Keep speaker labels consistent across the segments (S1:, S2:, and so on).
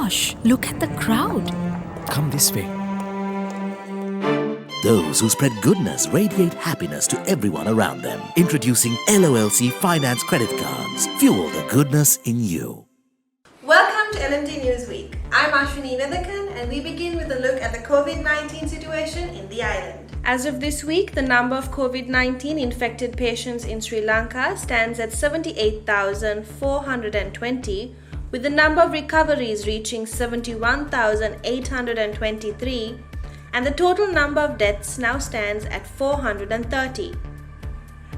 S1: gosh, look at the crowd.
S2: Come this way.
S3: Those who spread goodness radiate happiness to everyone around them. Introducing LOLC Finance Credit Cards. Fuel the goodness in you.
S4: Welcome to LMD Newsweek. I'm Ashwini Vedakan and we begin with a look at the COVID-19 situation in the island. As of this week, the number of COVID-19 infected patients in Sri Lanka stands at 78,420, with the number of recoveries reaching 71,823, and the total number of deaths now stands at 430.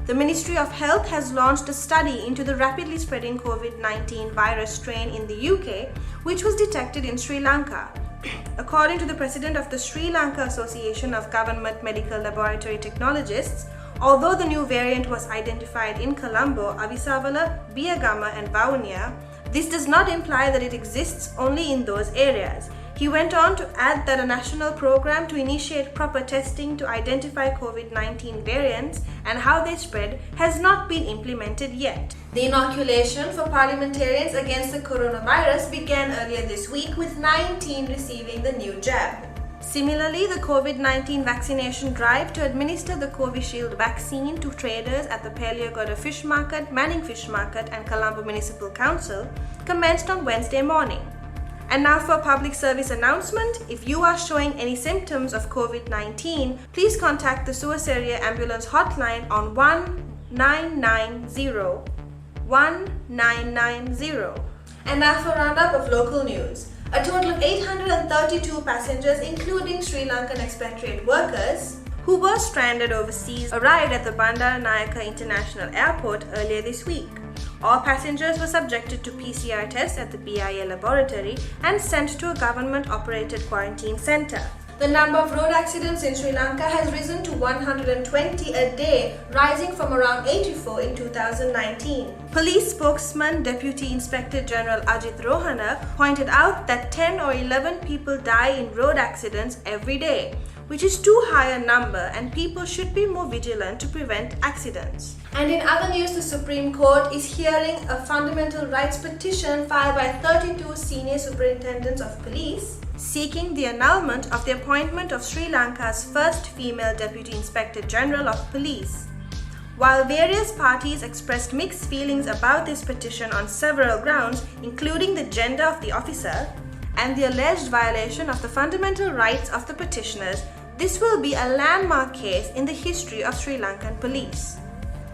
S4: The Ministry of Health has launched a study into the rapidly spreading COVID-19 virus strain in the UK, which was detected in Sri Lanka. According to the president of the Sri Lanka Association of Government Medical Laboratory Technologists, although the new variant was identified in Colombo, Avisavala, Biagama and Vavuniya, this does not imply that it exists only in those areas. He went on to add that a national program to initiate proper testing to identify COVID-19 variants and how they spread has not been implemented yet. The inoculation for parliamentarians against the coronavirus began earlier this week, with 19 receiving the new jab. Similarly, the COVID-19 vaccination drive to administer the Covishield vaccine to traders at the Peliagoda Fish Market, Manning Fish Market and Colombo Municipal Council commenced on Wednesday morning. And now for a public service announcement. If you are showing any symptoms of COVID-19, please contact the Suaseria Ambulance Hotline on 1990. 1990. And now for a roundup of local news. A total of 832 passengers, including Sri Lankan expatriate workers, who were stranded overseas, arrived at the Bandaranaike International Airport earlier this week. All passengers were subjected to PCR tests at the BIA laboratory and sent to a government-operated quarantine center. The number of road accidents in Sri Lanka has risen to 120 a day, rising from around 84 in 2019. Police spokesman Deputy Inspector General Ajit Rohana pointed out that 10 or 11 people die in road accidents every day, which is too high a number, and people should be more vigilant to prevent accidents. And in other news, the Supreme Court is hearing a fundamental rights petition filed by 32 senior superintendents of police seeking the annulment of the appointment of Sri Lanka's first female Deputy Inspector General of Police. While various parties expressed mixed feelings about this petition on several grounds, including the gender of the officer and the alleged violation of the fundamental rights of the petitioners, this will be a landmark case in the history of Sri Lankan police.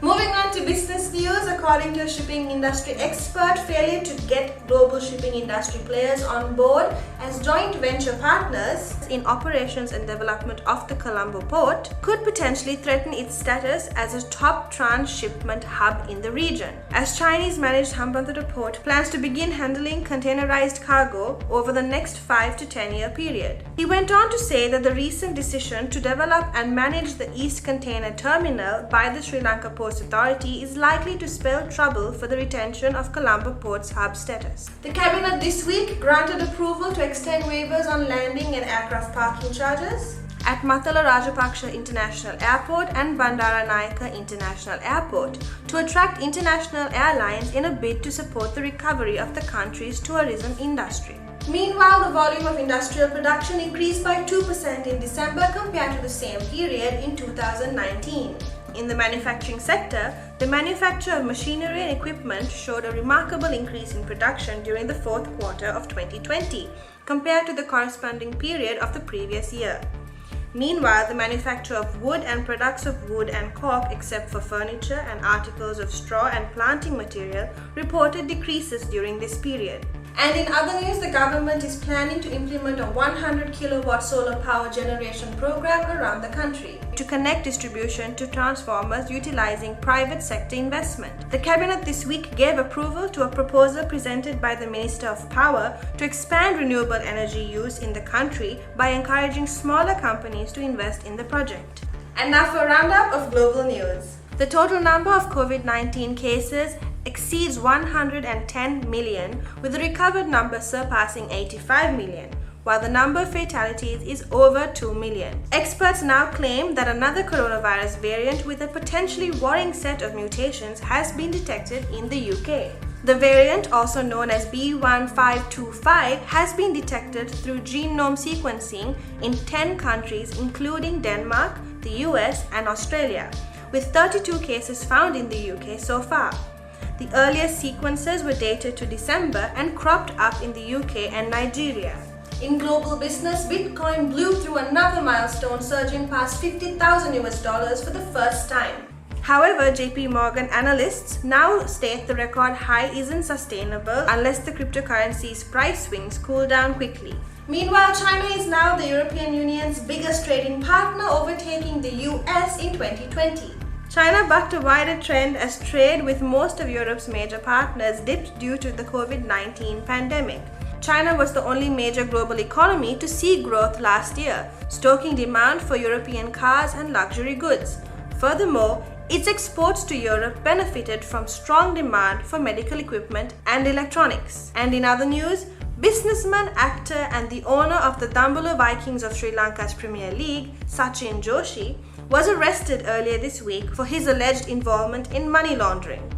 S4: Moving on to business news, according to a shipping industry expert, failure to get global shipping industry players on board as joint venture partners in operations and development of the Colombo port could potentially threaten its status as a top transshipment hub in the region, as Chinese-managed Hambantota port plans to begin handling containerized cargo over the next 5 to 10-year period. He went on to say that the recent decision to develop and manage the East Container Terminal by the Sri Lanka Ports Authority is likely to spell trouble for the retention of Colombo Port's hub status. The Cabinet this week granted approval to extend waivers on landing and aircraft parking charges at Matala Rajapaksha International Airport and Bandaranaike International Airport to attract international airlines in a bid to support the recovery of the country's tourism industry. Meanwhile, the volume of industrial production increased by 2% in December compared to the same period in 2019. In the manufacturing sector, the manufacture of machinery and equipment showed a remarkable increase in production during the fourth quarter of 2020 compared to the corresponding period of the previous year. Meanwhile, the manufacture of wood and products of wood and cork, except for furniture and articles of straw and planting material, reported decreases during this period. And in other news, the government is planning to implement a 100 kilowatt solar power generation program around the country to connect distribution to transformers utilizing private sector investment. The Cabinet this week gave approval to a proposal presented by the Minister of Power to expand renewable energy use in the country by encouraging smaller companies to invest in the project. And now for a roundup of global news. The total number of COVID-19 cases exceeds 110 million, with the recovered number surpassing 85 million, while the number of fatalities is over 2 million. Experts now claim that another coronavirus variant with a potentially worrying set of mutations has been detected in the UK. The variant, also known as B1525, has been detected through genome sequencing in 10 countries including Denmark, the US and Australia, with 32 cases found in the UK so far. The earliest sequences were dated to December and cropped up in the UK and Nigeria. In global business, Bitcoin blew through another milestone, surging past $50,000 for the first time. However, JP Morgan analysts now state the record high isn't sustainable unless the cryptocurrency's price swings cool down quickly. Meanwhile, China is now the European Union's biggest trading partner, overtaking the US in 2020. China bucked a wider trend as trade with most of Europe's major partners dipped due to the COVID-19 pandemic. China was the only major global economy to see growth last year, stoking demand for European cars and luxury goods. Furthermore, its exports to Europe benefited from strong demand for medical equipment and electronics. And in other news, businessman, actor and the owner of the Dambulla Vikings of Sri Lanka's Premier League, Sachin Joshi, was arrested earlier this week for his alleged involvement in money laundering.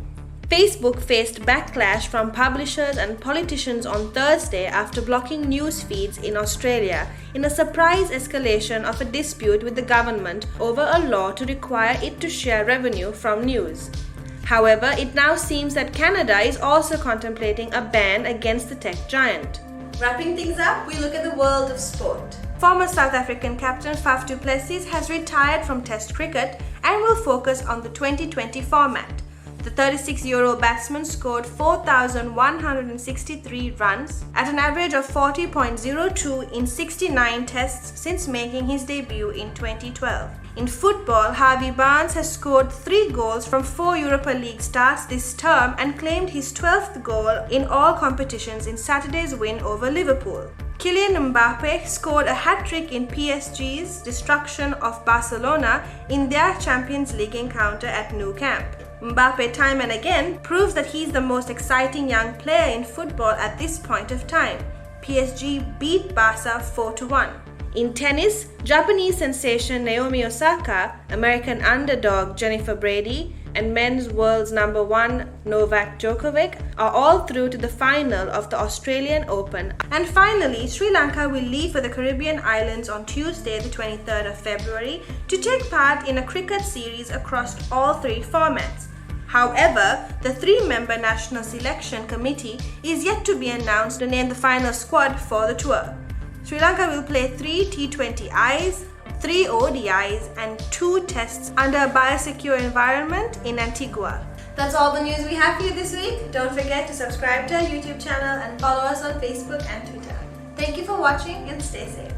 S4: Facebook faced backlash from publishers and politicians on Thursday after blocking news feeds in Australia in a surprise escalation of a dispute with the government over a law to require it to share revenue from news. However, it now seems that Canada is also contemplating a ban against the tech giant. Wrapping things up, we look at the world of sport. Former South African captain Faf du Plessis has retired from Test cricket and will focus on the 2020 format. The 36-year-old batsman scored 4,163 runs at an average of 40.02 in 69 tests since making his debut in 2012. In football, Harvey Barnes has scored 3 goals from 4 Europa League starts this term and claimed his 12th goal in all competitions in Saturday's win over Liverpool. Kylian Mbappe scored a hat-trick in PSG's destruction of Barcelona in their Champions League encounter at Nou Camp. Mbappe time and again proves that he's the most exciting young player in football at this point of time. PSG beat Barca 4-1. In tennis, Japanese sensation Naomi Osaka, American underdog Jennifer Brady, and men's world's number 1 Novak Djokovic are all through to the final of the Australian Open. And finally, Sri Lanka will leave for the Caribbean islands on Tuesday, the 23rd of February, to take part in a cricket series across all 3 formats. However, the 3-member National Selection Committee is yet to be announced to name the final squad for the tour. Sri Lanka will play 3 T20Is, 3 ODIs and 2 tests under a biosecure environment in Antigua. That's all the news we have for you this week. Don't forget to subscribe to our YouTube channel and follow us on Facebook and Twitter. Thank you for watching and stay safe.